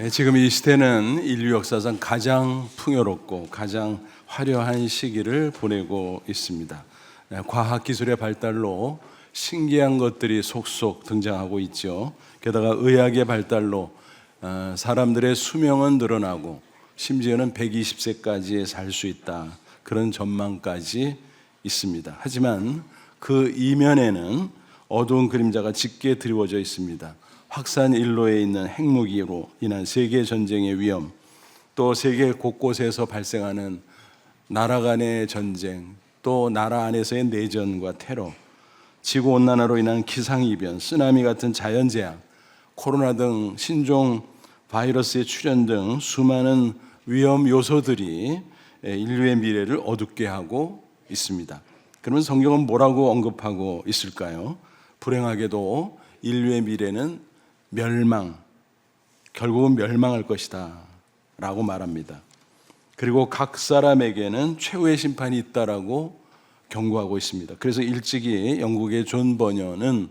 지금 이 시대는 인류 역사상 가장 풍요롭고 가장 화려한 시기를 보내고 있습니다. 과학기술의 발달로 신기한 것들이 속속 등장하고 있죠. 게다가 의학의 발달로 사람들의 수명은 늘어나고 심지어는 120세까지 살 수 있다, 그런 전망까지 있습니다. 하지만 그 이면에는 어두운 그림자가 짙게 드리워져 있습니다. 확산 일로에 있는 핵무기로 인한 세계 전쟁의 위험, 또 세계 곳곳에서 발생하는 나라 간의 전쟁, 또 나라 안에서의 내전과 테러, 지구 온난화로 인한 기상이변, 쓰나미 같은 자연재앙, 코로나 등 신종 바이러스의 출현 등 수많은 위험 요소들이 인류의 미래를 어둡게 하고 있습니다. 그러면 성경은 뭐라고 언급하고 있을까요? 불행하게도 인류의 미래는 결국은 멸망할 것이다 라고 말합니다. 그리고 각 사람에게는 최후의 심판이 있다라고 경고하고 있습니다. 그래서 일찍이 영국의 존 버녀는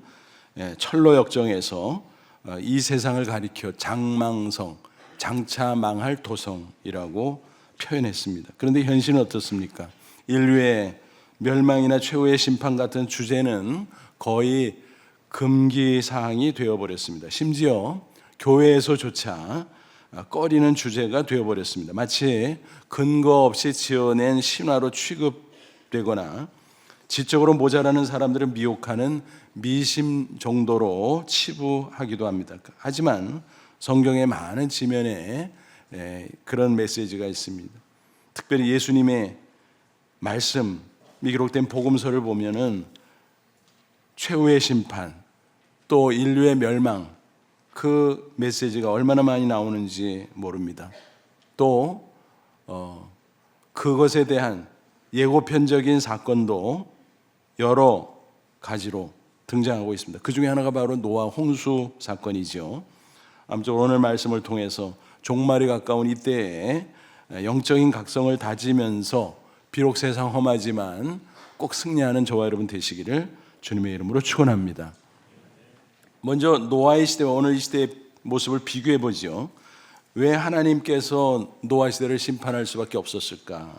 철로 역정에서 이 세상을 가리켜 장망성, 장차 망할 도성이라고 표현했습니다. 그런데 현실은 어떻습니까? 인류의 멸망이나 최후의 심판 같은 주제는 거의 금기사항이 되어버렸습니다. 심지어 교회에서조차 꺼리는 주제가 되어버렸습니다. 마치 근거 없이 지어낸 신화로 취급되거나 지적으로 모자라는 사람들을 미혹하는 미심 정도로 치부하기도 합니다. 하지만 성경의 많은 지면에 그런 메시지가 있습니다. 특별히 예수님의 말씀이 기록된 복음서를 보면은 최후의 심판, 또 인류의 멸망, 그 메시지가 얼마나 많이 나오는지 모릅니다. 또 그것에 대한 예고편적인 사건도 여러 가지로 등장하고 있습니다. 그 중에 하나가 바로 노아 홍수 사건이죠. 아무쪼록 오늘 말씀을 통해서 종말이 가까운 이때에 영적인 각성을 다지면서 비록 세상 험하지만 꼭 승리하는 저와 여러분 되시기를 주님의 이름으로 축원합니다. 먼저 노아의 시대와 오늘 이 시대의 모습을 비교해 보죠. 왜 하나님께서 노아 시대를 심판할 수밖에 없었을까?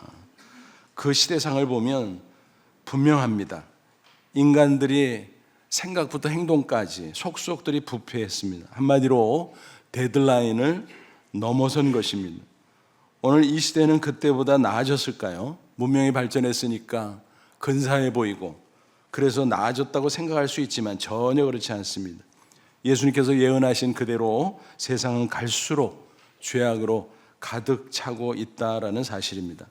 그 시대상을 보면 분명합니다. 인간들이 생각부터 행동까지 속속들이 부패했습니다. 한마디로 데드라인을 넘어선 것입니다. 오늘 이 시대는 그때보다 나아졌을까요? 문명이 발전했으니까 근사해 보이고 그래서 나아졌다고 생각할 수 있지만 전혀 그렇지 않습니다. 예수님께서 예언하신 그대로 세상은 갈수록 죄악으로 가득 차고 있다라는 사실입니다.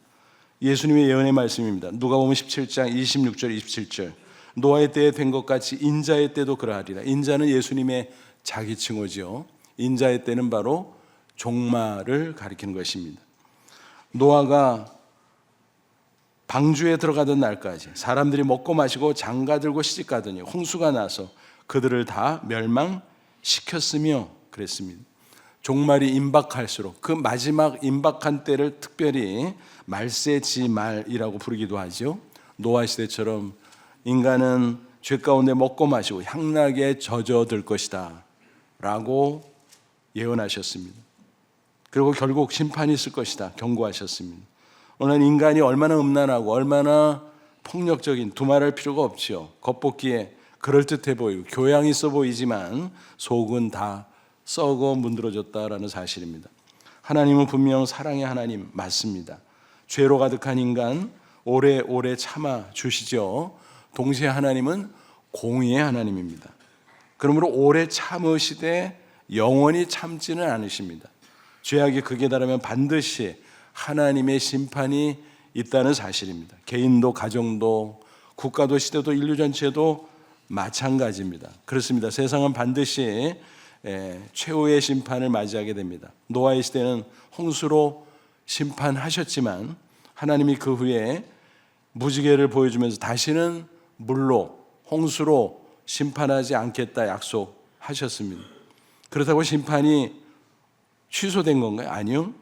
예수님의 예언의 말씀입니다. 누가복음 17장 26절 27절. 노아의 때에 된 것 같이 인자의 때도 그러하리라. 인자는 예수님의 자기 칭호죠. 인자의 때는 바로 종말을 가리키는 것입니다. 노아가 방주에 들어가던 날까지 사람들이 먹고 마시고 장가들고 시집가더니 홍수가 나서 그들을 다 멸망시켰으며 그랬습니다. 종말이 임박할수록 그 마지막 임박한 때를 특별히 말세지말이라고 부르기도 하죠. 노아 시대처럼 인간은 죄 가운데 먹고 마시고 향락에 젖어들 것이다 라고 예언하셨습니다. 그리고 결국 심판이 있을 것이다 경고하셨습니다. 오늘 인간이 얼마나 음란하고 얼마나 폭력적인, 두말할 필요가 없죠. 겉보기에 그럴듯해 보이고 교양 있어 보이지만 속은 다 썩어 문드러졌다라는 사실입니다. 하나님은 분명 사랑의 하나님 맞습니다. 죄로 가득한 인간 오래오래 참아 주시죠. 동시에 하나님은 공의의 하나님입니다. 그러므로 오래 참으시되 영원히 참지는 않으십니다. 죄악이 극에 달하면 반드시 하나님의 심판이 있다는 사실입니다. 개인도 가정도 국가도 시대도 인류 전체도 마찬가지입니다. 그렇습니다. 세상은 반드시 최후의 심판을 맞이하게 됩니다. 노아의 시대는 홍수로 심판하셨지만 하나님이 그 후에 무지개를 보여주면서 다시는 물로 홍수로 심판하지 않겠다 약속하셨습니다. 그렇다고 심판이 취소된 건가요? 아니요.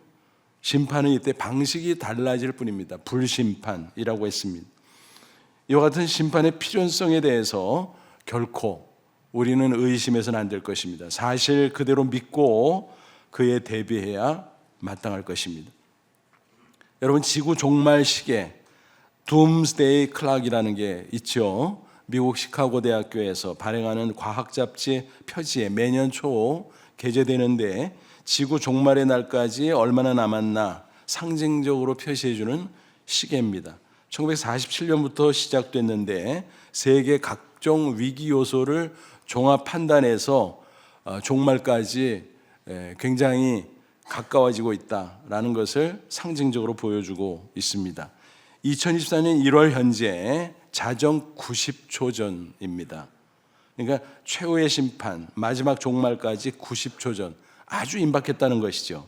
심판은 이때 방식이 달라질 뿐입니다. 불심판이라고 했습니다. 이와 같은 심판의 필요성에 대해서 결코 우리는 의심해서는 안 될 것입니다. 사실 그대로 믿고 그에 대비해야 마땅할 것입니다. 여러분, 지구 종말 시계 둠스데이 클락이라는 게 있죠. 미국 시카고 대학교에서 발행하는 과학 잡지 표지에 매년 초 게재되는데 지구 종말의 날까지 얼마나 남았나 상징적으로 표시해주는 시계입니다. 1947년부터 시작됐는데 세계 각종 위기 요소를 종합 판단해서 종말까지 굉장히 가까워지고 있다라는 것을 상징적으로 보여주고 있습니다. 2024년 1월 현재 자정 90초 전입니다. 그러니까 최후의 심판, 마지막 종말까지 90초 전, 아주 임박했다는 것이죠.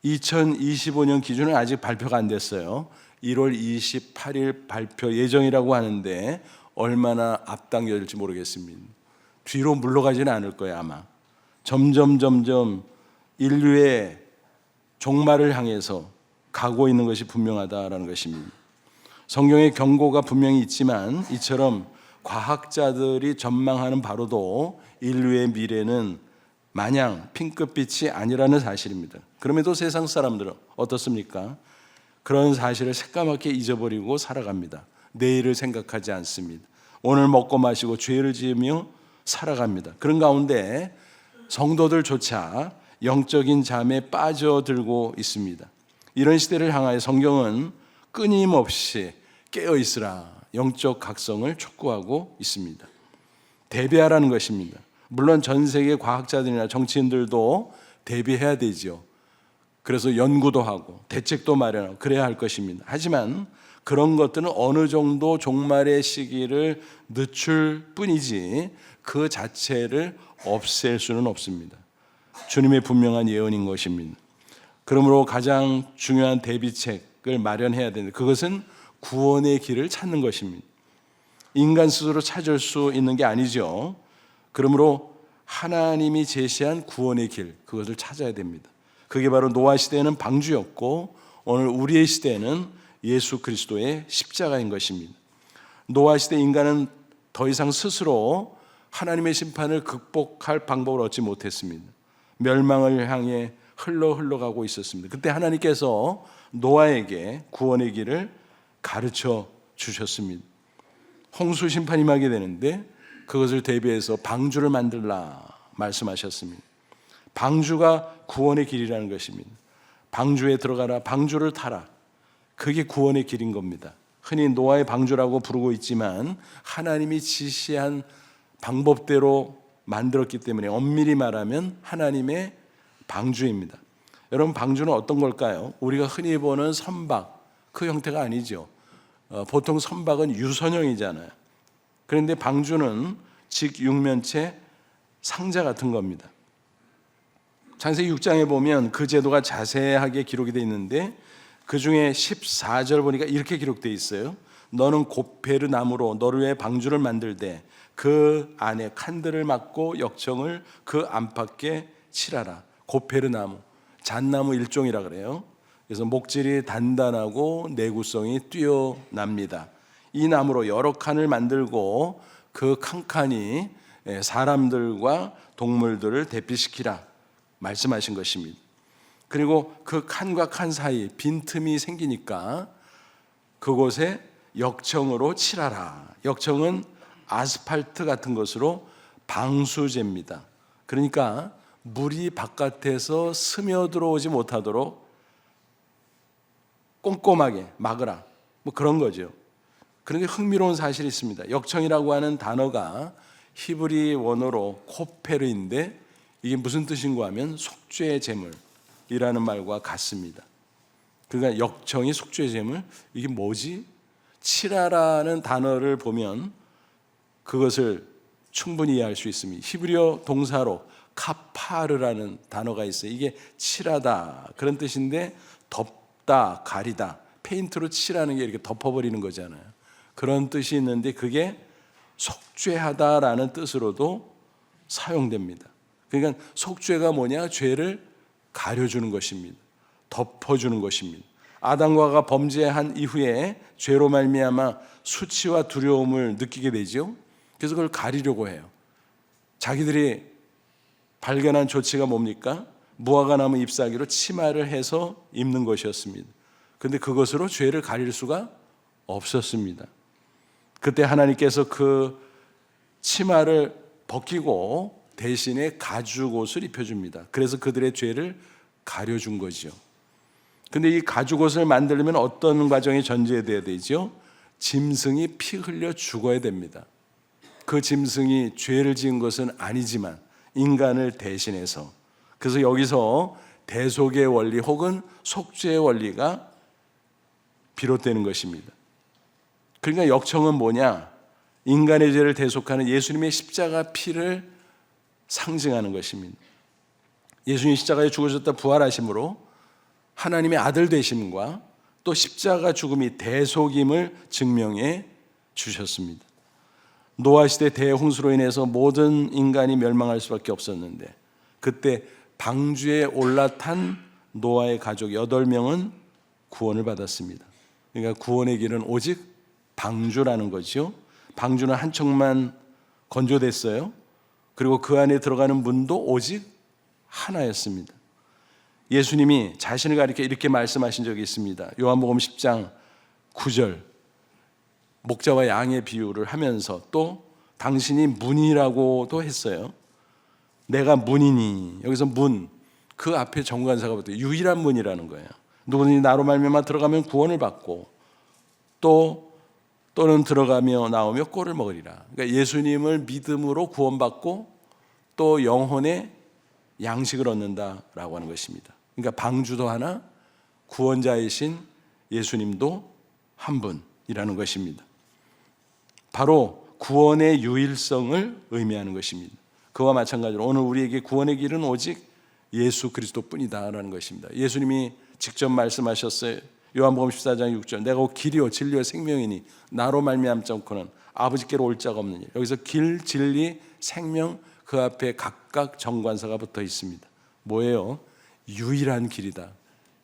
2025년 기준은 아직 발표가 안 됐어요. 1월 28일 발표 예정이라고 하는데 얼마나 앞당겨질지 모르겠습니다. 뒤로 물러가지는 않을 거예요, 아마. 점점 인류의 종말을 향해서 가고 있는 것이 분명하다라는 것입니다. 성경의 경고가 분명히 있지만 이처럼 과학자들이 전망하는 바로도 인류의 미래는 마냥 핑크빛이 아니라는 사실입니다. 그럼에도 세상 사람들은 어떻습니까? 그런 사실을 새까맣게 잊어버리고 살아갑니다. 내일을 생각하지 않습니다. 오늘 먹고 마시고 죄를 지으며 살아갑니다. 그런 가운데 성도들조차 영적인 잠에 빠져들고 있습니다. 이런 시대를 향하여 성경은 끊임없이 깨어있으라 영적 각성을 촉구하고 있습니다. 대비하라는 것입니다. 물론 전 세계 과학자들이나 정치인들도 대비해야 되죠. 그래서 연구도 하고 대책도 마련하고 그래야 할 것입니다. 하지만 그런 것들은 어느 정도 종말의 시기를 늦출 뿐이지 그 자체를 없앨 수는 없습니다. 주님의 분명한 예언인 것입니다. 그러므로 가장 중요한 대비책을 마련해야 되는데 그것은 구원의 길을 찾는 것입니다. 인간 스스로 찾을 수 있는 게 아니죠. 그러므로 하나님이 제시한 구원의 길, 그것을 찾아야 됩니다. 그게 바로 노아 시대에는 방주였고 오늘 우리의 시대에는 예수 그리스도의 십자가인 것입니다. 노아 시대 인간은 더 이상 스스로 하나님의 심판을 극복할 방법을 얻지 못했습니다. 멸망을 향해 흘러가고 있었습니다. 그때 하나님께서 노아에게 구원의 길을 가르쳐 주셨습니다. 홍수 심판이 임하게 되는데 그것을 대비해서 방주를 만들라 말씀하셨습니다. 방주가 구원의 길이라는 것입니다. 방주에 들어가라, 방주를 타라. 그게 구원의 길인 겁니다. 흔히 노아의 방주라고 부르고 있지만 하나님이 지시한 방법대로 만들었기 때문에 엄밀히 말하면 하나님의 방주입니다. 여러분, 방주는 어떤 걸까요? 우리가 흔히 보는 선박, 그 형태가 아니죠. 보통 선박은 유선형이잖아요. 그런데 방주는 직육면체 상자 같은 겁니다. 창세기 6장에 보면 그 제도가 자세하게 기록이 되어 있는데 그 중에 14절 보니까 이렇게 기록되어 있어요. 너는 고페르 나무로 너를 위해 방주를 만들되 그 안에 칸들을 막고 역청을 그 안팎에 칠하라. 고페르 나무, 잣나무 일종이라 그래요. 그래서 목질이 단단하고 내구성이 뛰어납니다. 이 나무로 여러 칸을 만들고 그 칸칸이 사람들과 동물들을 대피시키라 말씀하신 것입니다. 그리고 그 칸과 칸 사이 빈틈이 생기니까 그곳에 역청으로 칠하라. 역청은 아스팔트 같은 것으로 방수제입니다. 그러니까 물이 바깥에서 스며들어오지 못하도록 꼼꼼하게 막으라. 뭐 그런 거죠. 그런데 흥미로운 사실이 있습니다. 역청이라고 하는 단어가 히브리 원어로 코페르인데 이게 무슨 뜻인가 하면 속죄 제물이라는 말과 같습니다. 그러니까 역청이 속죄 제물, 이게 뭐지? 칠하라는 단어를 보면 그것을 충분히 이해할 수 있습니다. 히브리어 동사로 카파르라는 단어가 있어요. 이게 칠하다 그런 뜻인데 덮다, 가리다, 페인트로 칠하는 게 이렇게 덮어버리는 거잖아요. 그런 뜻이 있는데 그게 속죄하다라는 뜻으로도 사용됩니다. 그러니까 속죄가 뭐냐? 죄를 가려주는 것입니다. 덮어주는 것입니다. 아담과 하와가 범죄한 이후에 죄로 말미암아 수치와 두려움을 느끼게 되죠. 그래서 그걸 가리려고 해요. 자기들이 발견한 조치가 뭡니까? 무화과 나무 잎사귀로 치마를 해서 입는 것이었습니다. 그런데 그것으로 죄를 가릴 수가 없었습니다. 그때 하나님께서 그 치마를 벗기고 대신에 가죽옷을 입혀줍니다. 그래서 그들의 죄를 가려준 거죠. 근데 이 가죽옷을 만들려면 어떤 과정이 전제돼야 되죠? 짐승이 피 흘려 죽어야 됩니다. 그 짐승이 죄를 지은 것은 아니지만 인간을 대신해서, 그래서 여기서 대속의 원리 혹은 속죄의 원리가 비롯되는 것입니다. 그러니까 역청은 뭐냐? 인간의 죄를 대속하는 예수님의 십자가 피를 상징하는 것입니다. 예수님이 십자가에 죽으셨다 부활하심으로 하나님의 아들 되심과 또 십자가 죽음이 대속임을 증명해 주셨습니다. 노아 시대 대홍수로 인해서 모든 인간이 멸망할 수밖에 없었는데 그때 방주에 올라탄 노아의 가족 8명은 구원을 받았습니다. 그러니까 구원의 길은 오직 방주라는 거죠. 방주는 한 척만 건조됐어요. 그리고 그 안에 들어가는 문도 오직 하나였습니다. 예수님이 자신을 가리켜 이렇게 말씀하신 적이 있습니다. 요한복음 10장 9절, 목자와 양의 비유를 하면서 또 당신이 문이라고도 했어요. 내가 문이니, 여기서 문, 그 앞에 정관사가 붙어요. 유일한 문이라는 거예요. 누구든지 나로 말미암아 들어가면 구원을 받고 또는 들어가며 나오며 꼴을 먹으리라. 그러니까 예수님을 믿음으로 구원받고 또 영혼의 양식을 얻는다라고 하는 것입니다. 그러니까 방주도 하나, 구원자이신 예수님도 한 분이라는 것입니다. 바로 구원의 유일성을 의미하는 것입니다. 그와 마찬가지로 오늘 우리에게 구원의 길은 오직 예수 그리스도뿐이다라는 것입니다. 예수님이 직접 말씀하셨어요. 요한복음 14장 6절, 내가 곧 길이요 진리요 생명이니 나로 말미암지 않고는 아버지께로 올 자가 없느니. 여기서 길, 진리, 생명, 그 앞에 각각 정관사가 붙어 있습니다. 뭐예요? 유일한 길이다,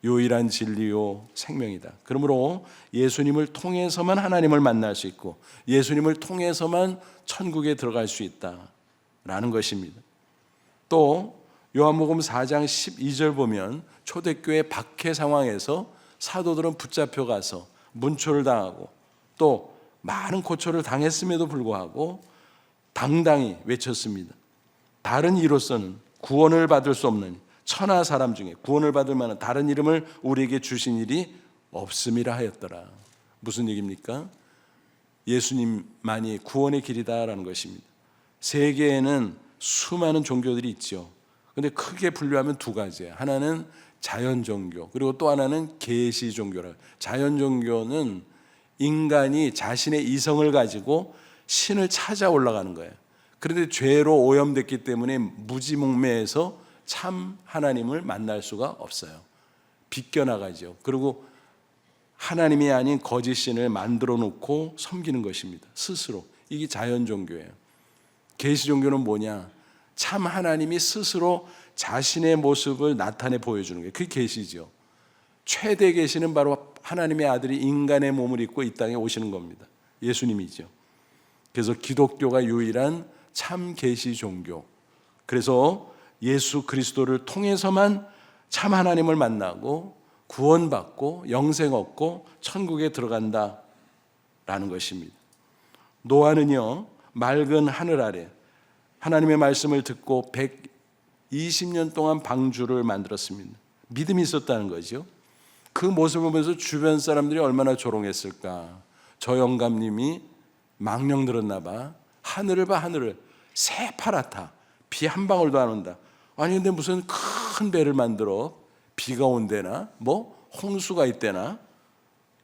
유일한 진리요 생명이다. 그러므로 예수님을 통해서만 하나님을 만날 수 있고 예수님을 통해서만 천국에 들어갈 수 있다라는 것입니다. 또 요한복음 4장 12절 보면 초대교회 박해 상황에서 사도들은 붙잡혀 가서 문초를 당하고 또 많은 고초를 당했음에도 불구하고 당당히 외쳤습니다. 다른 이로서는 구원을 받을 수 없는 천하 사람 중에 구원을 받을 만한 다른 이름을 우리에게 주신 일이 없음이라 하였더라. 무슨 얘기입니까? 예수님만이 구원의 길이다라는 것입니다. 세계에는 수많은 종교들이 있죠. 그런데 크게 분류하면 두 가지예요. 하나는 자연 종교, 그리고 또 하나는 계시 종교라. 자연 종교는 인간이 자신의 이성을 가지고 신을 찾아 올라가는 거예요. 그런데 죄로 오염됐기 때문에 무지몽매해서 참 하나님을 만날 수가 없어요. 비껴나가죠. 그리고 하나님이 아닌 거짓 신을 만들어 놓고 섬기는 것입니다. 스스로. 이게 자연 종교예요. 계시 종교는 뭐냐? 참 하나님이 스스로 자신의 모습을 나타내 보여주는 게 그게 계시죠. 최대 계시는 바로 하나님의 아들이 인간의 몸을 입고 이 땅에 오시는 겁니다. 예수님이죠. 그래서 기독교가 유일한 참 계시 종교. 그래서 예수 그리스도를 통해서만 참 하나님을 만나고 구원받고 영생 얻고 천국에 들어간다라는 것입니다. 노아는요, 맑은 하늘 아래 하나님의 말씀을 듣고 120년 동안 방주를 만들었습니다. 믿음이 있었다는 거죠. 그 모습을 보면서 주변 사람들이 얼마나 조롱했을까. 저 영감님이 망령 들었나 봐. 하늘을 봐, 하늘을. 새파랗다. 비 한 방울도 안 온다. 아니 근데 무슨 큰 배를 만들어 비가 온대나 뭐 홍수가 있대나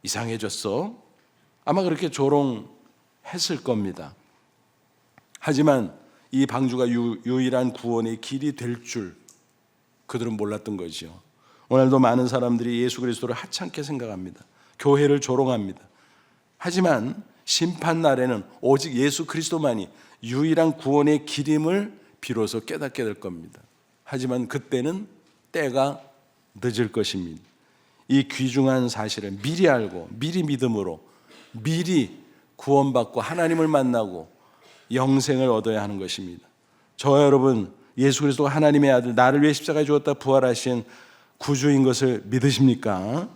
이상해졌어. 아마 그렇게 조롱했을 겁니다. 하지만 이 방주가 유일한 구원의 길이 될 줄 그들은 몰랐던 거죠. 오늘도 많은 사람들이 예수 그리스도를 하찮게 생각합니다. 교회를 조롱합니다. 하지만 심판날에는 오직 예수 그리스도만이 유일한 구원의 길임을 비로소 깨닫게 될 겁니다. 하지만 그때는 때가 늦을 것입니다. 이 귀중한 사실을 미리 알고 미리 믿음으로 미리 구원받고 하나님을 만나고 영생을 얻어야 하는 것입니다. 저와 여러분 예수 그리스도가 하나님의 아들, 나를 위해 십자가에 죽었다 부활하신 구주인 것을 믿으십니까?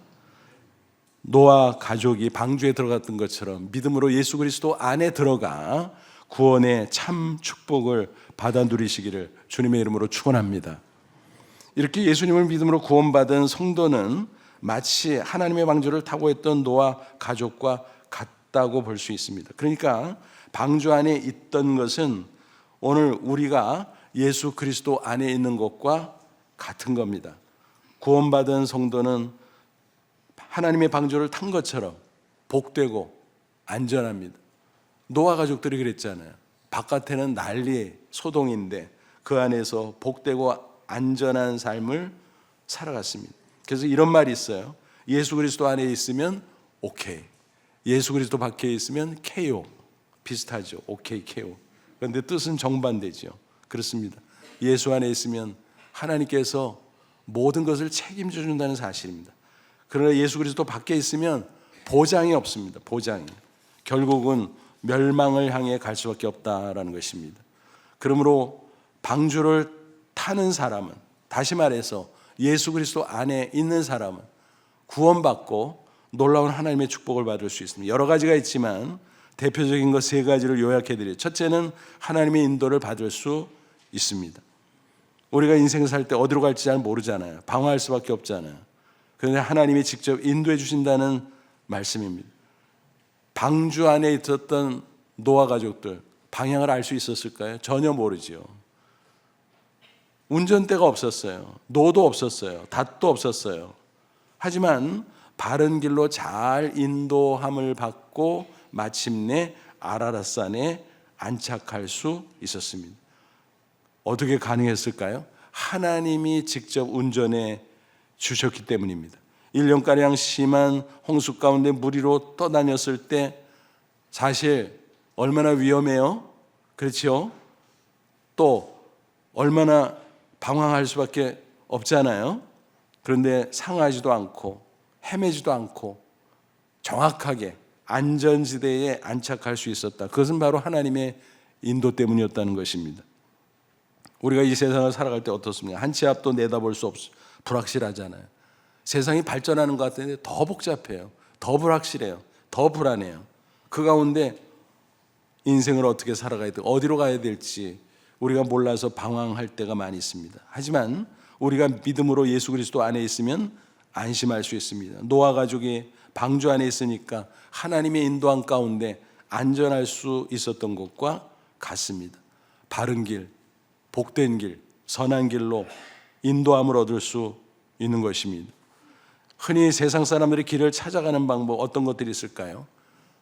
노아 가족이 방주에 들어갔던 것처럼 믿음으로 예수 그리스도 안에 들어가 구원의 참 축복을 받아 누리시기를 주님의 이름으로 축원합니다. 이렇게 예수님을 믿음으로 구원받은 성도는 마치 하나님의 방주를 타고 있던 노아 가족과 같다고 볼 수 있습니다. 그러니까 방주 안에 있던 것은 오늘 우리가 예수 그리스도 안에 있는 것과 같은 겁니다. 구원받은 성도는 하나님의 방주를 탄 것처럼 복되고 안전합니다. 노아 가족들이 그랬잖아요. 바깥에는 난리 소동인데 그 안에서 복되고 안전한 삶을 살아갔습니다. 그래서 이런 말이 있어요. 예수 그리스도 안에 있으면 오케이, 예수 그리스도 밖에 있으면 KO. 비슷하죠. 오케이, KO. 그런데 뜻은 정반대죠. 그렇습니다. 예수 안에 있으면 하나님께서 모든 것을 책임져 준다는 사실입니다. 그러나 예수 그리스도 밖에 있으면 보장이 없습니다. 보장이. 결국은 멸망을 향해 갈 수밖에 없다라는 것입니다. 그러므로 방주를 타는 사람은, 다시 말해서 예수 그리스도 안에 있는 사람은 구원받고 놀라운 하나님의 축복을 받을 수 있습니다. 여러 가지가 있지만 대표적인 것 세 가지를 요약해드려요. 첫째는 하나님의 인도를 받을 수 있습니다. 우리가 인생을 살 때 어디로 갈지 잘 모르잖아요. 방황할 수밖에 없잖아요. 그런데 하나님이 직접 인도해 주신다는 말씀입니다. 방주 안에 있었던 노아 가족들 방향을 알 수 있었을까요? 전혀 모르죠. 운전대가 없었어요. 노도 없었어요. 닷도 없었어요. 하지만 바른 길로 잘 인도함을 받고 마침내 아라랏산에 안착할 수 있었습니다. 어떻게 가능했을까요? 하나님이 직접 운전해 주셨기 때문입니다. 1년가량 심한 홍수 가운데 무리로 떠다녔을 때 사실 얼마나 위험해요? 그렇죠? 또 얼마나 방황할 수밖에 없잖아요. 그런데 상하지도 않고 헤매지도 않고 정확하게 안전지대에 안착할 수 있었다. 그것은 바로 하나님의 인도 때문이었다는 것입니다. 우리가 이 세상을 살아갈 때 어떻습니까? 한 치 앞도 내다볼 수 없어. 불확실하잖아요. 세상이 발전하는 것 같은데 더 복잡해요. 더 불확실해요. 더 불안해요. 그 가운데 인생을 어떻게 살아가야 돼, 어디로 가야 될지 우리가 몰라서 방황할 때가 많이 있습니다. 하지만 우리가 믿음으로 예수 그리스도 안에 있으면 안심할 수 있습니다. 노아 가족이 방주 안에 있으니까 하나님의 인도함 가운데 안전할 수 있었던 것과 같습니다. 바른 길, 복된 길, 선한 길로 인도함을 얻을 수 있는 것입니다. 흔히 세상 사람들이 길을 찾아가는 방법 어떤 것들이 있을까요?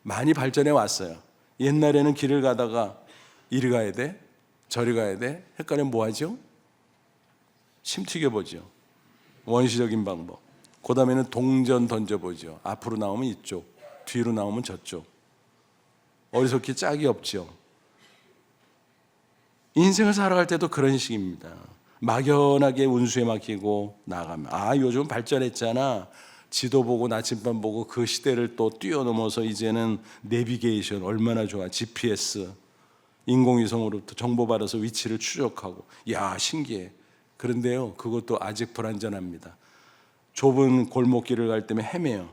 많이 발전해 왔어요. 옛날에는 길을 가다가 이리 가야 돼, 저리 가야 돼, 헷갈리면 뭐 하죠? 침 튀겨보죠. 원시적인 방법. 그 다음에는 동전 던져보죠. 앞으로 나오면 이쪽, 뒤로 나오면 저쪽. 어리석기 짝이 없죠. 인생을 살아갈 때도 그런 식입니다. 막연하게 운수에 맡기고 나가면, 아, 요즘 발전했잖아. 지도 보고 나침반 보고 그 시대를 또 뛰어넘어서 이제는 내비게이션 얼마나 좋아. GPS, 인공위성으로부터 정보받아서 위치를 추적하고, 야, 신기해. 그런데요, 그것도 아직 불안전합니다. 좁은 골목길을 갈 때면 헤매요.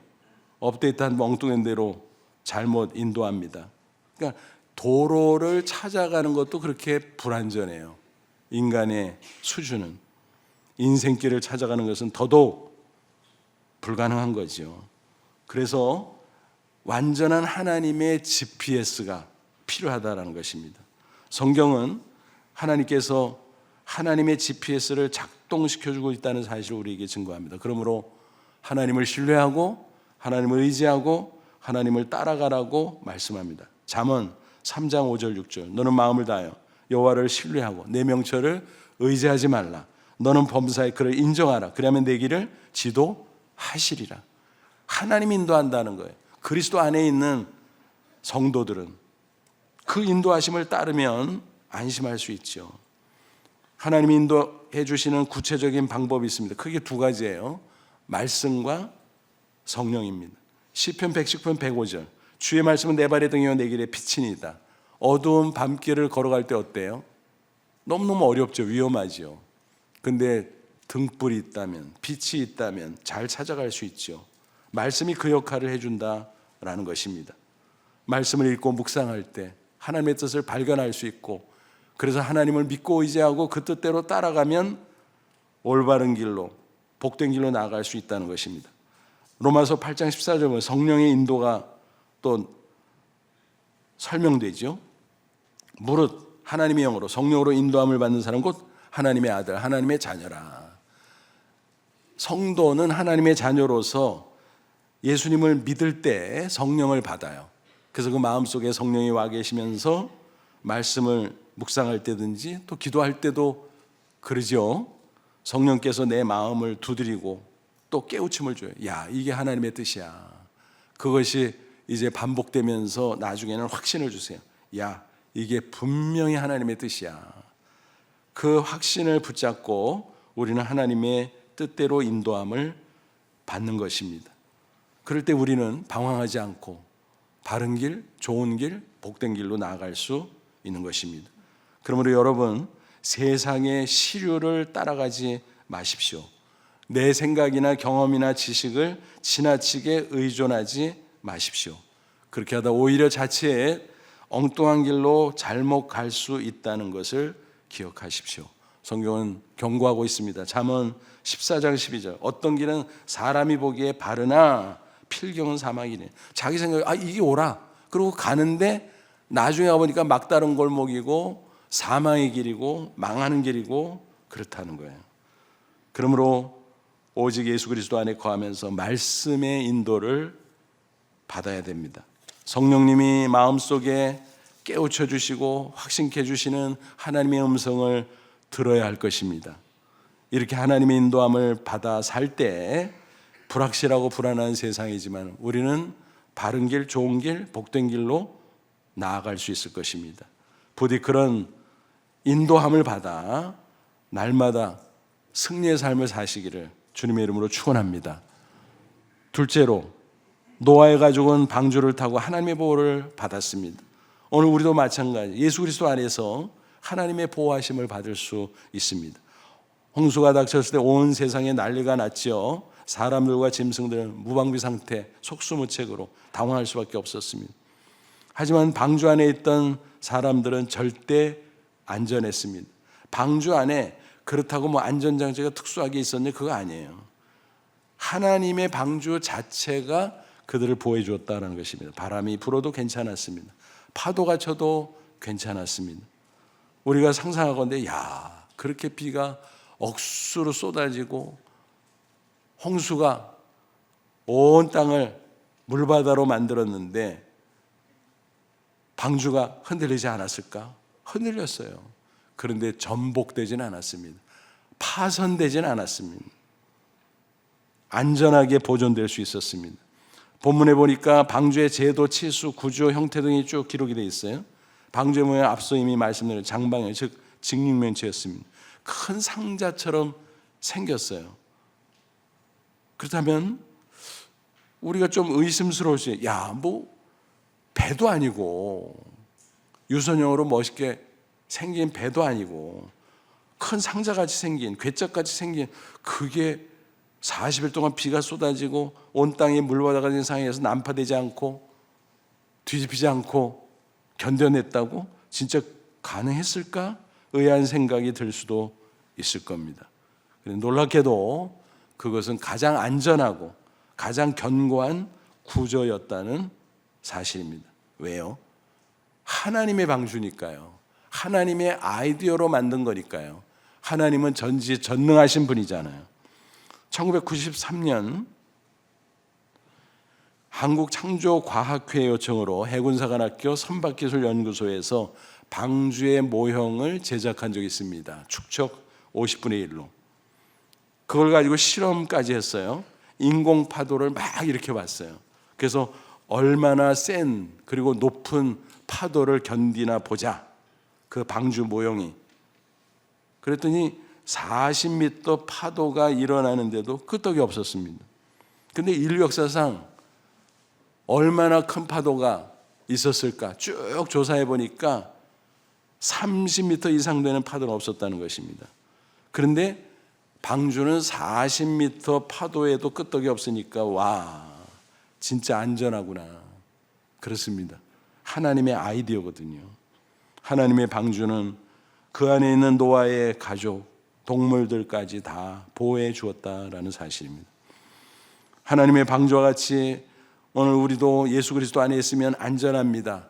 업데이트한 엉뚱한 대로 잘못 인도합니다. 그러니까 도로를 찾아가는 것도 그렇게 불안전해요. 인간의 수준은. 인생길을 찾아가는 것은 더더욱 불가능한 거죠. 그래서 완전한 하나님의 GPS가 필요하다는 것입니다. 성경은 하나님께서 하나님의 GPS를 작동시켜주고 있다는 사실을 우리에게 증거합니다. 그러므로 하나님을 신뢰하고 하나님을 의지하고 하나님을 따라가라고 말씀합니다. 잠언 3장 5절 6절 너는 마음을 다하여 여호와를 신뢰하고 내 명철을 의지하지 말라. 너는 범사에 그를 인정하라. 그러면 내 길을 지도하시리라. 하나님이 인도한다는 거예요. 그리스도 안에 있는 성도들은 그 인도하심을 따르면 안심할 수 있죠. 하나님이 인도해 주시는 구체적인 방법이 있습니다. 크게 두 가지예요. 말씀과 성령입니다. 시편 110편 105절 주의 말씀은 내 발의 등이요 내 길의 빛이니이다. 어두운 밤길을 걸어갈 때 어때요? 너무너무 어렵죠. 위험하죠. 근데 등불이 있다면, 빛이 있다면 잘 찾아갈 수 있죠. 말씀이 그 역할을 해준다라는 것입니다. 말씀을 읽고 묵상할 때 하나님의 뜻을 발견할 수 있고, 그래서 하나님을 믿고 의지하고 그 뜻대로 따라가면 올바른 길로, 복된 길로 나아갈 수 있다는 것입니다. 로마서 8장 14절에 보면 성령의 인도가 또 설명되죠. 무릇 하나님의 영으로 성령으로 인도함을 받는 사람 곧 하나님의 아들, 하나님의 자녀라. 성도는 하나님의 자녀로서 예수님을 믿을 때 성령을 받아요. 그래서 그 마음속에 성령이 와 계시면서 말씀을 묵상할 때든지 또 기도할 때도 그러죠. 성령께서 내 마음을 두드리고 또 깨우침을 줘요. 야, 이게 하나님의 뜻이야. 그것이 이제 반복되면서 나중에는 확신을 주세요. 야, 이게 분명히 하나님의 뜻이야. 그 확신을 붙잡고 우리는 하나님의 뜻대로 인도함을 받는 것입니다. 그럴 때 우리는 방황하지 않고 바른 길, 좋은 길, 복된 길로 나아갈 수 있는 것입니다. 그러므로 여러분, 세상의 시류를 따라가지 마십시오. 내 생각이나 경험이나 지식을 지나치게 의존하지 마십시오. 그렇게 하다 오히려 자칫 엉뚱한 길로 잘못 갈 수 있다는 것을 기억하십시오. 성경은 경고하고 있습니다. 잠언 14장 12절. 어떤 길은 사람이 보기에 바르나 필경은 사망이네. 자기 생각에 이게 옳아. 그리고 가는데 나중에 가보니까 막다른 골목이고 사망의 길이고 망하는 길이고 그렇다는 거예요. 그러므로 오직 예수 그리스도 안에 거하면서 말씀의 인도를 받아야 됩니다. 성령님이 마음속에 깨우쳐 주시고 확신케 주시는 하나님의 음성을 들어야 할 것입니다. 이렇게 하나님의 인도함을 받아 살 때 불확실하고 불안한 세상이지만 우리는 바른 길, 좋은 길, 복된 길로 나아갈 수 있을 것입니다. 부디 그런 인도함을 받아 날마다 승리의 삶을 사시기를 주님의 이름으로 축원합니다. 둘째로, 노아의 가족은 방주를 타고 하나님의 보호를 받았습니다. 오늘 우리도 마찬가지, 예수 그리스도 안에서 하나님의 보호하심을 받을 수 있습니다. 홍수가 닥쳤을 때 온 세상에 난리가 났죠. 사람들과 짐승들은 무방비 상태, 속수무책으로 당황할 수밖에 없었습니다. 하지만 방주 안에 있던 사람들은 절대 안전했습니다. 방주 안에 그렇다고 뭐 안전장치가 특수하게 있었는데 그거 아니에요. 하나님의 방주 자체가 그들을 보호해 주었다는 것입니다. 바람이 불어도 괜찮았습니다. 파도가 쳐도 괜찮았습니다. 우리가 상상하건대 야, 그렇게 비가 억수로 쏟아지고 홍수가 온 땅을 물바다로 만들었는데 방주가 흔들리지 않았을까? 흔들렸어요. 그런데 전복되지는 않았습니다. 파손되지는 않았습니다. 안전하게 보존될 수 있었습니다. 본문에 보니까 방주의 제도, 치수, 구조, 형태 등이 쭉 기록이 되어 있어요. 방주의 모양 앞서 이미 말씀드린 장방형, 즉 직육면체였습니다. 큰 상자처럼 생겼어요. 그렇다면 우리가 좀 의심스러울 수 있어요. 야, 뭐 배도 아니고 유선형으로 멋있게 생긴 배도 아니고 큰 상자같이 생긴, 괴짝같이 생긴 그게 40일 동안 비가 쏟아지고 온 땅에 물바다가 된 상황에서 난파되지 않고 뒤집히지 않고 견뎌냈다고? 진짜 가능했을까? 의아한 생각이 들 수도 있을 겁니다. 놀랍게도 그것은 가장 안전하고 가장 견고한 구조였다는 사실입니다. 왜요? 하나님의 방주니까요. 하나님의 아이디어로 만든 거니까요. 하나님은 전지전능하신 분이잖아요. 1993년 한국창조과학회 요청으로 해군사관학교 선박기술연구소에서 방주의 모형을 제작한 적이 있습니다. 축척 50분의 1로. 그걸 가지고 실험까지 했어요. 인공파도를 막 일으켜 봤어요. 그래서 얼마나 센 그리고 높은 파도를 견디나 보자. 그 방주 모형이. 그랬더니 40m 파도가 일어나는데도 끄떡이 없었습니다. 근데 인류 역사상 얼마나 큰 파도가 있었을까 쭉 조사해 보니까 30m 이상 되는 파도는 없었다는 것입니다. 그런데 방주는 40m 파도에도 끄떡이 없으니까 와, 진짜 안전하구나. 그렇습니다. 하나님의 아이디어거든요. 하나님의 방주는 그 안에 있는 노아의 가족, 동물들까지 다 보호해 주었다라는 사실입니다. 하나님의 방주와 같이 오늘 우리도 예수 그리스도 안에 있으면 안전합니다.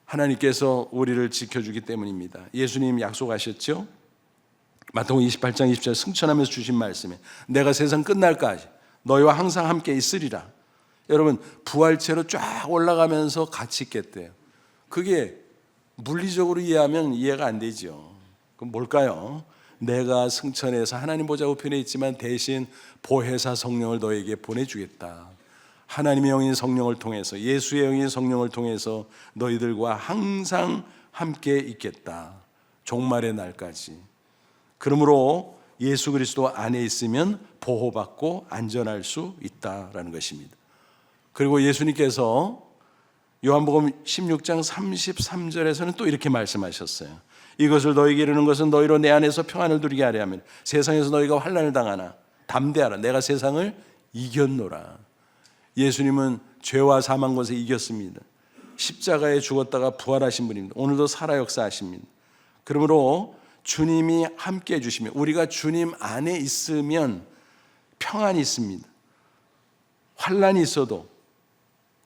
하나님께서 우리를 지켜주기 때문입니다. 예수님 약속하셨죠? 마태복음 28장 20절 승천하면서 주신 말씀에 내가 세상 끝날까지 너희와 항상 함께 있으리라. 여러분, 부활체로 쫙 올라가면서 같이 있겠대요. 그게 물리적으로 이해하면 이해가 안 되죠. 그럼 뭘까요? 내가 승천해서 하나님 보좌 우편에 있지만 대신 보혜사 성령을 너에게 보내주겠다. 하나님의 영인 성령을 통해서, 예수의 영인 성령을 통해서 너희들과 항상 함께 있겠다. 종말의 날까지. 그러므로 예수 그리스도 안에 있으면 보호받고 안전할 수 있다라는 것입니다. 그리고 예수님께서 요한복음 16장 33절에서는 또 이렇게 말씀하셨어요. 이것을 너희에게 이르는 것은 너희로 내 안에서 평안을 누리게 하려 하면 세상에서 너희가 환난을 당하나 담대하라. 내가 세상을 이겼노라. 예수님은 죄와 사망 것에 이겼습니다. 십자가에 죽었다가 부활하신 분입니다. 오늘도 살아 역사하십니다. 그러므로 주님이 함께 해주시면, 우리가 주님 안에 있으면 평안이 있습니다. 환난이 있어도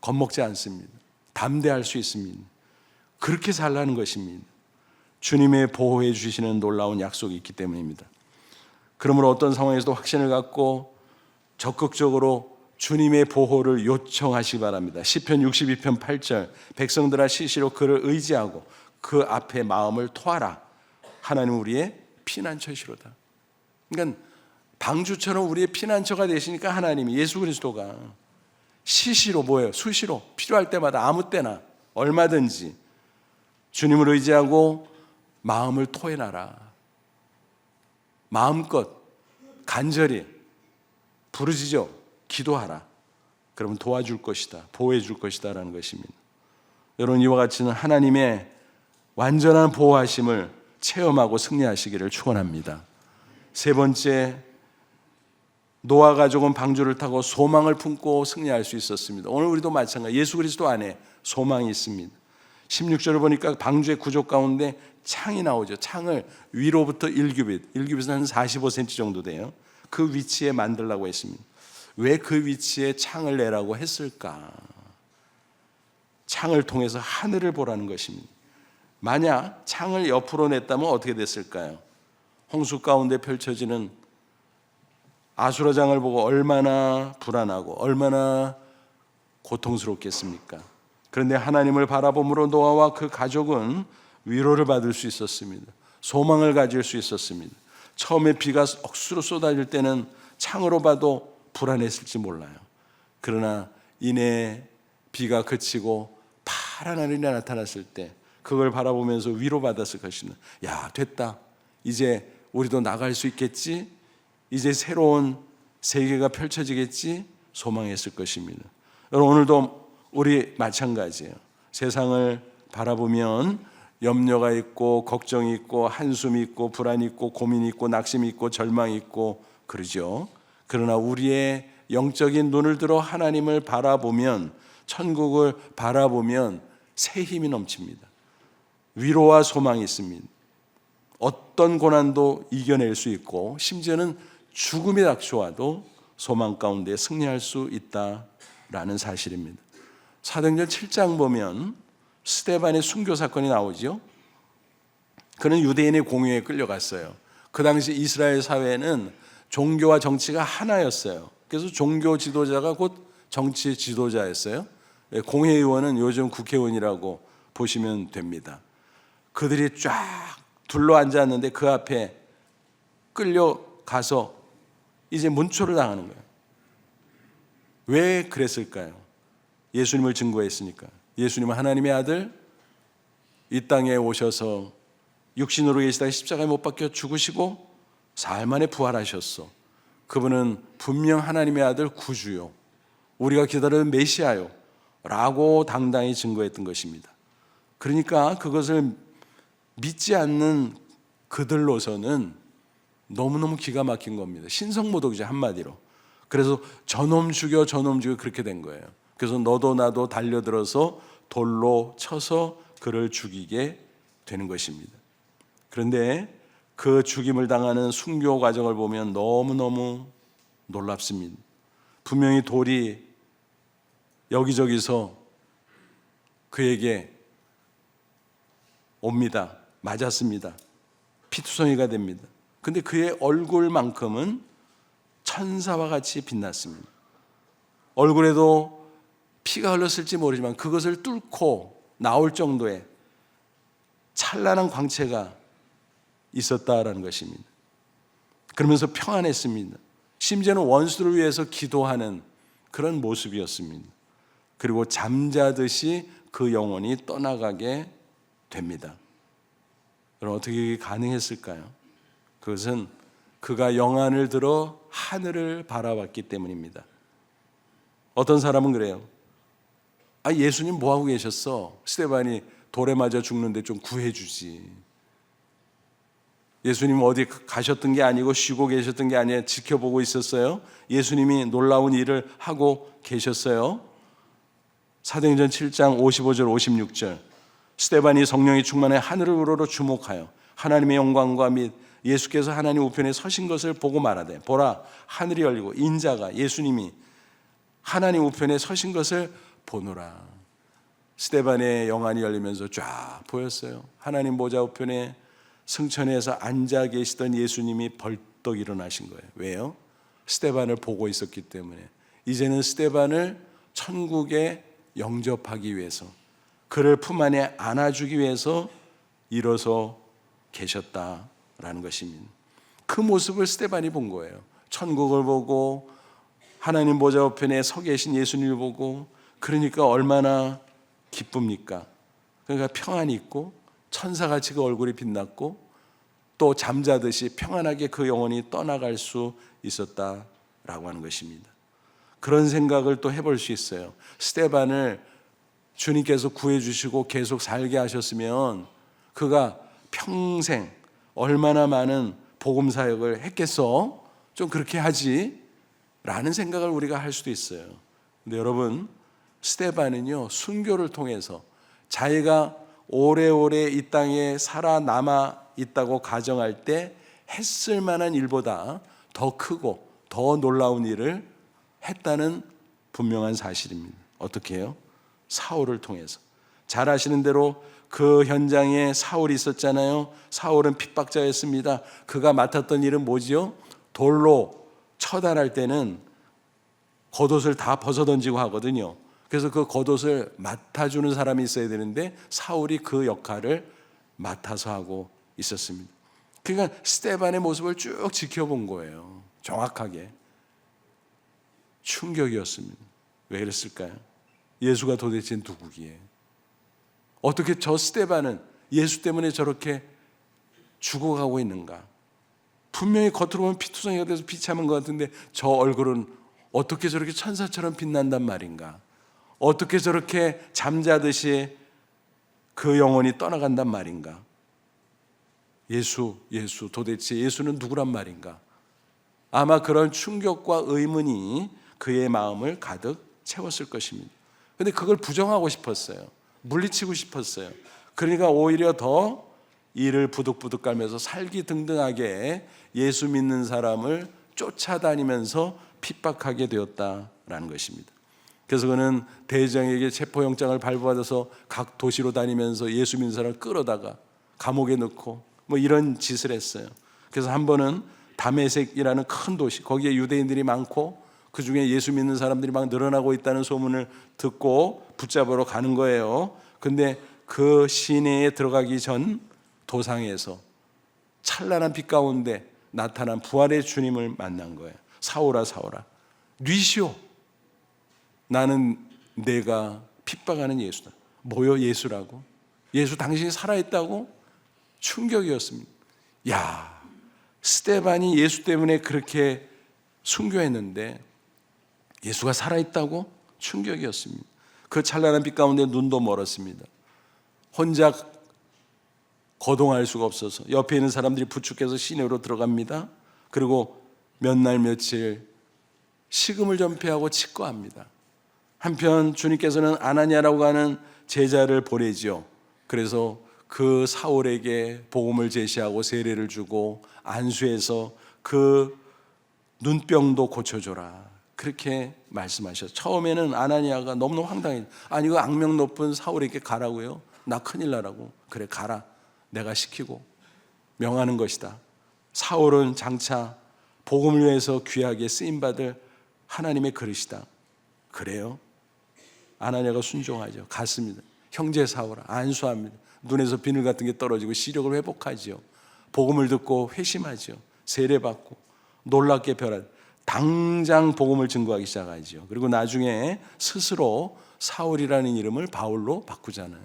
겁먹지 않습니다. 담대할 수 있습니다. 그렇게 살라는 것입니다. 주님의 보호해 주시는 놀라운 약속이 있기 때문입니다. 그러므로 어떤 상황에서도 확신을 갖고 적극적으로 주님의 보호를 요청하시기 바랍니다. 시편 62편 8절 백성들아 시시로 그를 의지하고 그 앞에 마음을 토하라. 하나님 우리의 피난처시로다. 그러니까 방주처럼 우리의 피난처가 되시니까 하나님이, 예수 그리스도가 시시로 뭐예요? 수시로 필요할 때마다 아무 때나 얼마든지 주님을 의지하고 마음을 토해놔라. 마음껏 간절히 부르짖어 기도하라. 그러면 도와줄 것이다, 보호해 줄 것이다 라는 것입니다. 여러분, 이와 같이는 하나님의 완전한 보호하심을 체험하고 승리하시기를 축원합니다. 세 번째, 노아 가족은 방주를 타고 소망을 품고 승리할 수 있었습니다. 오늘 우리도 마찬가지, 예수 그리스도 안에 소망이 있습니다. 16절을 보니까 방주의 구조 가운데 창이 나오죠. 창을 위로부터 1규빗, 1규빗은 한 45cm 정도 돼요. 그 위치에 만들라고 했습니다. 왜 그 위치에 창을 내라고 했을까? 창을 통해서 하늘을 보라는 것입니다. 만약 창을 옆으로 냈다면 어떻게 됐을까요? 홍수 가운데 펼쳐지는 아수라장을 보고 얼마나 불안하고 얼마나 고통스럽겠습니까? 그런데 하나님을 바라봄으로 노아와 그 가족은 위로를 받을 수 있었습니다. 소망을 가질 수 있었습니다. 처음에 비가 억수로 쏟아질 때는 창으로 봐도 불안했을지 몰라요. 그러나 이내 비가 그치고 파란 하늘이 나타났을 때 그걸 바라보면서 위로받았을 것입니다. 야, 됐다. 이제 우리도 나갈 수 있겠지? 이제 새로운 세계가 펼쳐지겠지? 소망했을 것입니다. 여러분, 오늘도 우리 마찬가지예요. 세상을 바라보면 염려가 있고 걱정이 있고 한숨이 있고 불안이 있고 고민이 있고 낙심이 있고 절망이 있고 그러죠. 그러나 우리의 영적인 눈을 들어 하나님을 바라보면, 천국을 바라보면 새 힘이 넘칩니다. 위로와 소망이 있습니다. 어떤 고난도 이겨낼 수 있고 심지어는 죽음이 닥쳐와도 소망 가운데 승리할 수 있다라는 사실입니다. 사도행전 7장 보면 스데반의 순교 사건이 나오죠. 그는 유대인의 공유에 끌려갔어요. 그 당시 이스라엘 사회는 종교와 정치가 하나였어요. 그래서 종교 지도자가 곧 정치 지도자였어요. 공회의원은 요즘 국회의원이라고 보시면 됩니다. 그들이 쫙 둘러 앉았는데 그 앞에 끌려가서 이제 문초를 당하는 거예요. 왜 그랬을까요? 예수님을 증거했으니까. 예수님은 하나님의 아들, 이 땅에 오셔서 육신으로 계시다가 십자가에 못 박혀 죽으시고 사흘 만에 부활하셨어. 그분은 분명 하나님의 아들 구주요, 우리가 기다리는 메시아요 라고 당당히 증거했던 것입니다. 그러니까 그것을 믿지 않는 그들로서는 너무너무 기가 막힌 겁니다. 신성모독이죠, 한마디로. 그래서 저놈 죽여 그렇게 된 거예요. 그래서 너도 나도 달려들어서 돌로 쳐서 그를 죽이게 되는 것입니다. 그런데 그 죽임을 당하는 순교 과정을 보면 너무너무 놀랍습니다. 분명히 돌이 여기저기서 그에게 옵니다. 맞았습니다. 피투성이가 됩니다. 근데 그의 얼굴만큼은 천사와 같이 빛났습니다. 얼굴에도 피가 흘렀을지 모르지만 그것을 뚫고 나올 정도의 찬란한 광채가 있었다라는 것입니다. 그러면서 평안했습니다. 심지어는 원수들을 위해서 기도하는 그런 모습이었습니다. 그리고 잠자듯이 그 영혼이 떠나가게 됩니다. 그럼 어떻게 가능했을까요? 그것은 그가 영안을 들어 하늘을 바라봤기 때문입니다. 어떤 사람은 그래요. 예수님 뭐하고 계셨어? 스데반이 돌에 맞아 죽는데 좀 구해주지. 예수님 어디 가셨던 게 아니고 쉬고 계셨던 게 아니에요. 지켜보고 있었어요. 예수님이 놀라운 일을 하고 계셨어요. 사도행전 7장 55절 56절 스데반이 성령이 충만해 하늘을 우러러 주목하여 하나님의 영광과 및 예수께서 하나님 우편에 서신 것을 보고 말하되 보라 하늘이 열리고 인자가 예수님이 하나님 우편에 서신 것을 보노라. 스데반의 영안이 열리면서 쫙 보였어요. 하나님 보좌 우편에 승천에서 앉아 계시던 예수님이 벌떡 일어나신 거예요. 왜요? 스데반을 보고 있었기 때문에. 이제는 스데반을 천국에 영접하기 위해서, 그를 품 안에 안아주기 위해서 일어서 계셨다라는 것입니다. 그 모습을 스데반이 본 거예요. 천국을 보고 하나님 보좌 우편에 서 계신 예수님을 보고, 그러니까 얼마나 기쁩니까? 그러니까 평안이 있고 천사같이 그 얼굴이 빛났고 또 잠자듯이 평안하게 그 영혼이 떠나갈 수 있었다라고 하는 것입니다. 그런 생각을 또 해볼 수 있어요. 스데반을 주님께서 구해주시고 계속 살게 하셨으면 그가 평생 얼마나 많은 복음 사역을 했겠어? 좀 그렇게 하지? 라는 생각을 우리가 할 수도 있어요. 근데 여러분, 스데반은요, 순교를 통해서 자기가 오래오래 이 땅에 살아남아 있다고 가정할 때 했을 만한 일보다 더 크고 더 놀라운 일을 했다는 분명한 사실입니다. 어떻게 해요? 사울을 통해서. 잘 아시는 대로 그 현장에 사울이 있었잖아요. 사울은 핍박자였습니다. 그가 맡았던 일은 뭐지요? 돌로 처단할 때는 겉옷을 다 벗어던지고 하거든요. 그래서 그 겉옷을 맡아주는 사람이 있어야 되는데 사울이 그 역할을 맡아서 하고 있었습니다. 그러니까 스데반의 모습을 쭉 지켜본 거예요. 정확하게. 충격이었습니다. 왜 그랬을까요? 예수가 도대체 누구기에? 어떻게 저 스데반은 예수 때문에 저렇게 죽어가고 있는가? 분명히 겉으로 보면 피투성이가 돼서 비참한 것 같은데 저 얼굴은 어떻게 저렇게 천사처럼 빛난단 말인가? 어떻게 저렇게 잠자듯이 그 영혼이 떠나간단 말인가? 예수, 도대체 예수는 누구란 말인가? 아마 그런 충격과 의문이 그의 마음을 가득 채웠을 것입니다. 그런데 그걸 부정하고 싶었어요. 물리치고 싶었어요. 그러니까 오히려 더 이를 부득부득 깔면서 살기등등하게 예수 믿는 사람을 쫓아다니면서 핍박하게 되었다라는 것입니다. 그래서 그는 대장에게 체포영장을 발부받아서 각 도시로 다니면서 예수 믿는 사람을 끌어다가 감옥에 넣고 뭐 이런 짓을 했어요. 그래서 한 번은 다메섹이라는 큰 도시, 거기에 유대인들이 많고 그 중에 예수 믿는 사람들이 막 늘어나고 있다는 소문을 듣고 붙잡으러 가는 거예요. 근데 그 시내에 들어가기 전 도상에서 찬란한 빛 가운데 나타난 부활의 주님을 만난 거예요. 사울아 사울아 뉘시오. 나는 내가 핍박하는 예수다. 뭐요 예수라고? 예수 당신이 살아있다고? 충격이었습니다. 야, 스데반이 예수 때문에 그렇게 순교했는데 예수가 살아있다고? 충격이었습니다. 그 찬란한 빛 가운데 눈도 멀었습니다. 혼자 거동할 수가 없어서 옆에 있는 사람들이 부축해서 시내로 들어갑니다. 그리고 몇 날 며칠 식음을 전폐하고 치과합니다. 한편 주님께서는 아나니아라고 하는 제자를 보내지요. 그래서 그 사울에게 복음을 제시하고 세례를 주고 안수해서 그 눈병도 고쳐줘라, 그렇게 말씀하셨어요. 처음에는 아나니아가 너무너무 황당해. 아니, 그 악명 높은 사울에게 가라고요? 나 큰일 나라고. 그래, 가라. 내가 시키고 명하는 것이다. 사울은 장차 복음을 위해서 귀하게 쓰임받을 하나님의 그릇이다. 그래요? 아나니아가 순종하죠. 갔습니다. 형제 사울아, 안수합니다. 눈에서 비늘 같은 게 떨어지고 시력을 회복하죠. 복음을 듣고 회심하죠. 세례받고 놀랍게 변한, 당장 복음을 증거하기 시작하죠. 그리고 나중에 스스로 사울이라는 이름을 바울로 바꾸잖아요.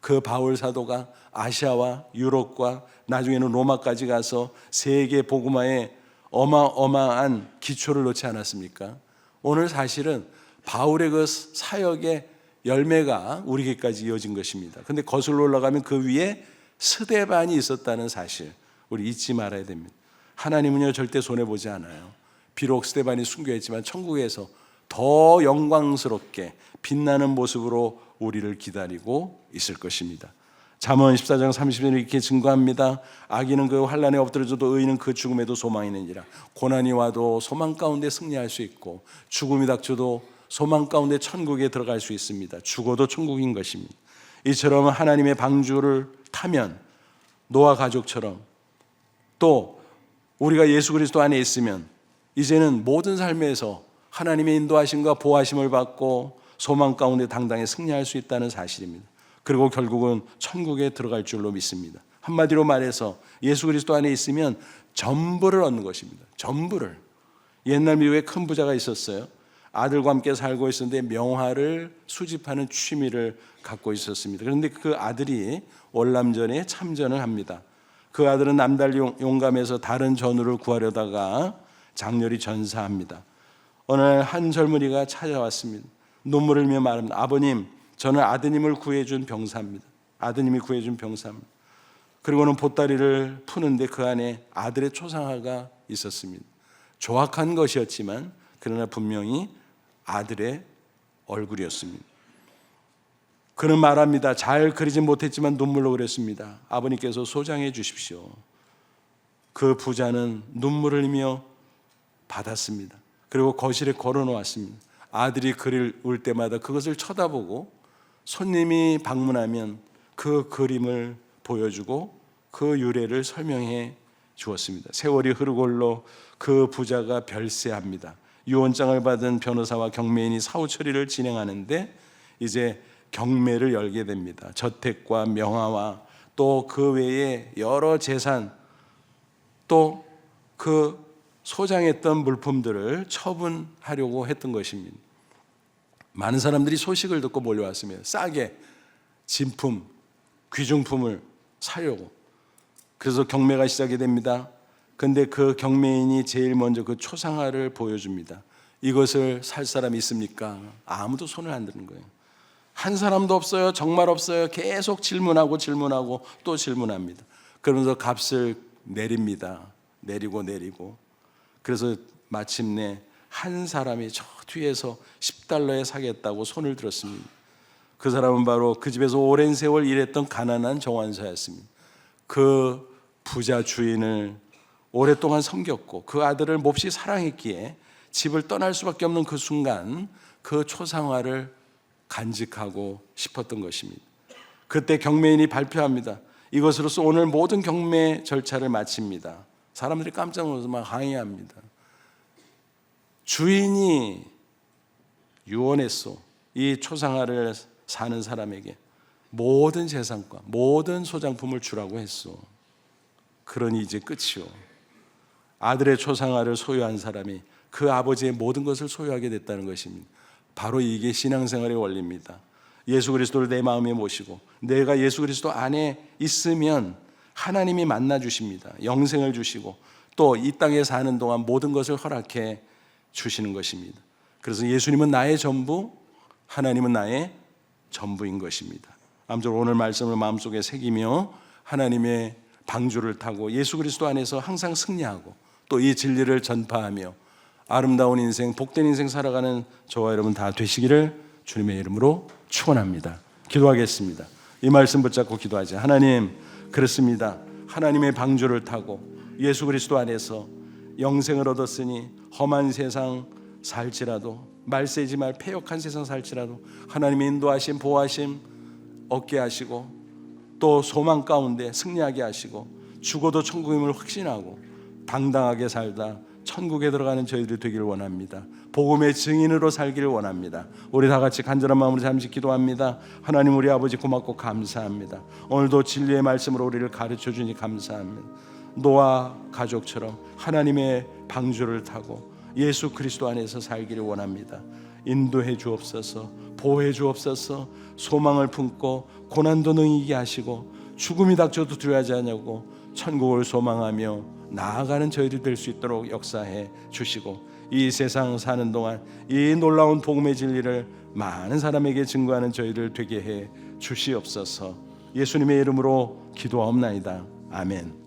그 바울 사도가 아시아와 유럽과 나중에는 로마까지 가서 세계 복음화에 어마어마한 기초를 놓지 않았습니까? 오늘 사실은 바울의 그 사역의 열매가 우리에게까지 이어진 것입니다. 그런데 거슬러 올라가면 그 위에 스데반이 있었다는 사실 우리 잊지 말아야 됩니다. 하나님은요 절대 손해보지 않아요. 비록 스데반이 순교했지만 천국에서 더 영광스럽게 빛나는 모습으로 우리를 기다리고 있을 것입니다. 잠언 14장 30절에 이렇게 증거합니다. 악인은 그 환난에 엎드려져도 의인은 그 죽음에도 소망이 있느니라. 고난이 와도 소망 가운데 승리할 수 있고, 죽음이 닥쳐도 소망 가운데 천국에 들어갈 수 있습니다. 죽어도 천국인 것입니다. 이처럼 하나님의 방주를 타면 노아 가족처럼, 또 우리가 예수 그리스도 안에 있으면 이제는 모든 삶에서 하나님의 인도하심과 보호하심을 받고 소망 가운데 당당히 승리할 수 있다는 사실입니다. 그리고 결국은 천국에 들어갈 줄로 믿습니다. 한마디로 말해서 예수 그리스도 안에 있으면 전부를 얻는 것입니다. 전부를. 옛날 미국에 큰 부자가 있었어요. 아들과 함께 살고 있었는데 명화를 수집하는 취미를 갖고 있었습니다. 그런데 그 아들이 월남전에 참전을 합니다. 그 아들은 남달리 용감해서 다른 전우를 구하려다가 장렬히 전사합니다. 어느 날 한 젊은이가 찾아왔습니다. 눈물을 흘리며 말합니다. 아버님, 저는 아드님을 구해준 병사입니다. 아드님이 구해준 병사입니다. 그리고는 보따리를 푸는데 그 안에 아들의 초상화가 있었습니다. 조악한 것이었지만 그러나 분명히 아들의 얼굴이었습니다. 그는 말합니다. 잘 그리진 못했지만 눈물로 그렸습니다. 아버님께서 소장해 주십시오. 그 부자는 눈물을 흘리며 받았습니다. 그리고 거실에 걸어놓았습니다. 아들이 글을 올 때마다 그것을 쳐다보고 손님이 방문하면 그 그림을 보여주고 그 유래를 설명해 주었습니다. 세월이 흐르고 흘러 그 부자가 별세합니다. 유언장을 받은 변호사와 경매인이 사후 처리를 진행하는데 이제 경매를 열게 됩니다. 저택과 명화와 또 그 외에 여러 재산, 또 그 소장했던 물품들을 처분하려고 했던 것입니다. 많은 사람들이 소식을 듣고 몰려왔습니다. 싸게 진품, 귀중품을 사려고. 그래서 경매가 시작이 됩니다. 근데 그 경매인이 제일 먼저 그 초상화를 보여줍니다. 이것을 살 사람이 있습니까? 아무도 손을 안 드는 거예요. 한 사람도 없어요. 정말 없어요. 계속 질문하고 또 질문합니다. 그러면서 값을 내립니다. 내리고. 그래서 마침내 한 사람이 저 뒤에서 10달러에 사겠다고 손을 들었습니다. 그 사람은 바로 그 집에서 오랜 세월 일했던 가난한 정환사였습니다. 그 부자 주인을 오랫동안 섬겼고 그 아들을 몹시 사랑했기에 집을 떠날 수밖에 없는 그 순간 그 초상화를 간직하고 싶었던 것입니다. 그때 경매인이 발표합니다. 이것으로서 오늘 모든 경매 절차를 마칩니다. 사람들이 깜짝 놀라서 막 항의합니다. 주인이 유언했소. 이 초상화를 사는 사람에게 모든 재산과 모든 소장품을 주라고 했소. 그러니 이제 끝이요. 아들의 초상화를 소유한 사람이 그 아버지의 모든 것을 소유하게 됐다는 것입니다. 바로 이게 신앙생활의 원리입니다. 예수 그리스도를 내 마음에 모시고 내가 예수 그리스도 안에 있으면 하나님이 만나 주십니다. 영생을 주시고 또 이 땅에 사는 동안 모든 것을 허락해 주시는 것입니다. 그래서 예수님은 나의 전부, 하나님은 나의 전부인 것입니다. 아무쪼록 오늘 말씀을 마음속에 새기며 하나님의 방주를 타고 예수 그리스도 안에서 항상 승리하고 또 이 진리를 전파하며 아름다운 인생, 복된 인생 살아가는 저와 여러분 다 되시기를 주님의 이름으로 축원합니다. 기도하겠습니다. 이 말씀 붙잡고 기도하자. 하나님, 그렇습니다. 하나님의 방주를 타고 예수 그리스도 안에서 영생을 얻었으니 험한 세상 살지라도, 말세지 말 패역한 세상 살지라도 하나님의 인도하심, 보호하심 얻게 하시고 또 소망 가운데 승리하게 하시고 죽어도 천국임을 확신하고 당당하게 살다 천국에 들어가는 저희들이 되기를 원합니다. 복음의 증인으로 살기를 원합니다. 우리 다 같이 간절한 마음으로 잠시 기도합니다. 하나님, 우리 아버지 고맙고 감사합니다. 오늘도 진리의 말씀으로 우리를 가르쳐 주니 감사합니다. 노아 가족처럼 하나님의 방주를 타고 예수 그리스도 안에서 살기를 원합니다. 인도해 주옵소서, 보호해 주옵소서. 소망을 품고 고난도 능히게 하시고 죽음이 닥쳐도 두려워하지 않냐고 천국을 소망하며 나아가는 저희들이 될 수 있도록 역사해 주시고 이 세상 사는 동안 이 놀라운 복음의 진리를 많은 사람에게 증거하는 저희들 되게 해 주시옵소서. 예수님의 이름으로 기도하옵나이다. 아멘.